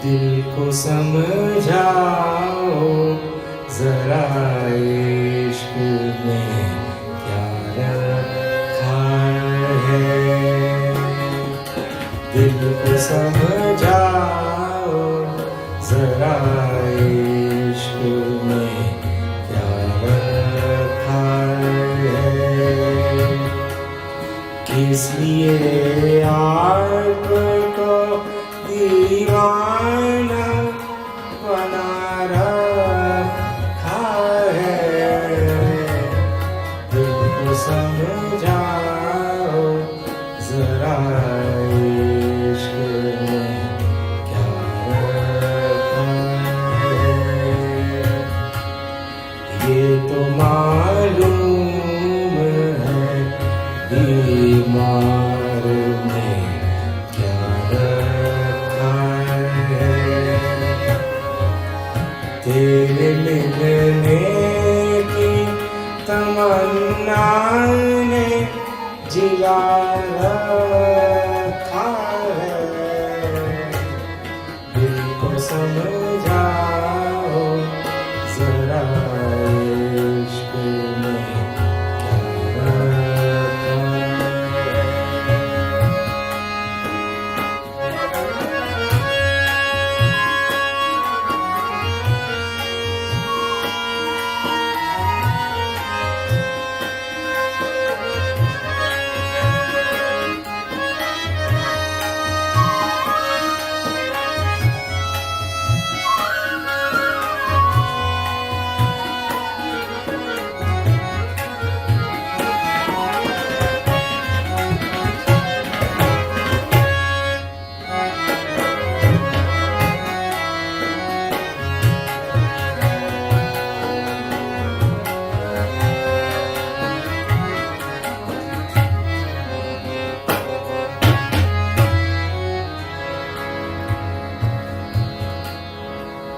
दिल को समझाओ जरा इश्क में क्या रखा है। दिल को समझाओ जरा इश्क में क्या रखा है। किस लिए आपको दीवाना बना रखा है। दिल को समझाओ जरा इश्क में क्या रखा है। ये तो मालूम है बीमार में क्या रखा है। तेरे मिलने की तमन्ना ने जिला रखा है। दिल को समझाओ जरा इश्क में क्या रखा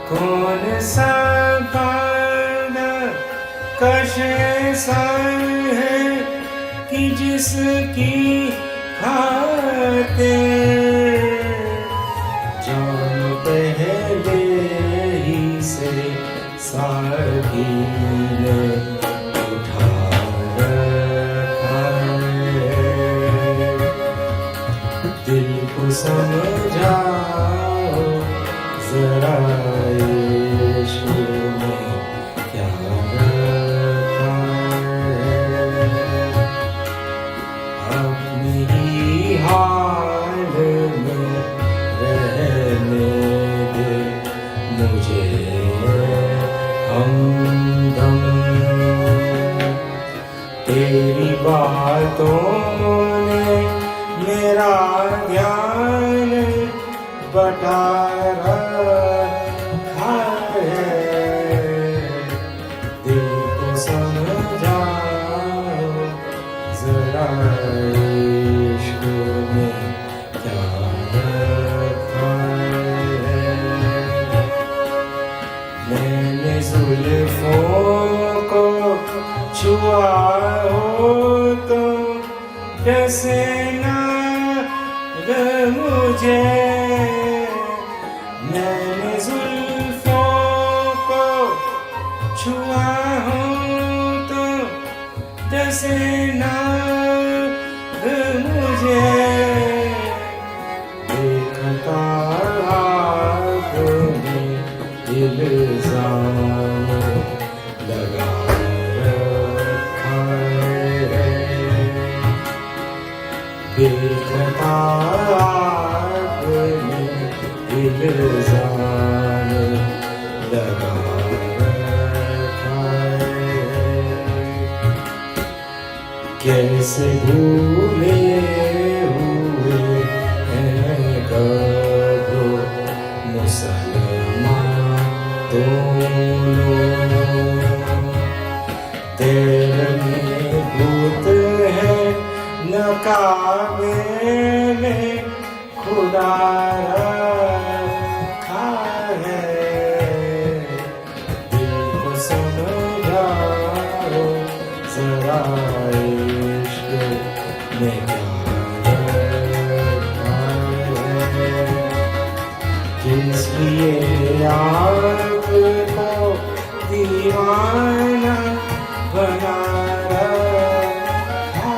कौन सा बादा कश सा है कि जिसकी खातिर जान पहले ही से साथी ने उठा रखा है। दिल को समझाओ जरा इश्क में क्या रखा है। अपने ही हाल में रहने दे मुझे हमदम। तेरी बातों ने मेरा ध्यान बटा रखा है। दिल को समझाओ जरा इश्क में क्या रखा है। मैंने जुल्फों को छुआ हो तो जैसे ना मुझे। मैंने जुल्फों को छुआ हो तो जैसे नाग मुझे। देखता हाथ में इल्जाम लगा रखा है। देखता हाथ में इल्जाम लगा रखा है। कैसे भूले हुए हैं गबरो मुसलमान दोनों। तेरे में भूत है न काबे में खुदा रखा है। दिल को समझाओ जरा इश्क जिसलिए आपको दीवाना बना रखा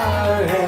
है।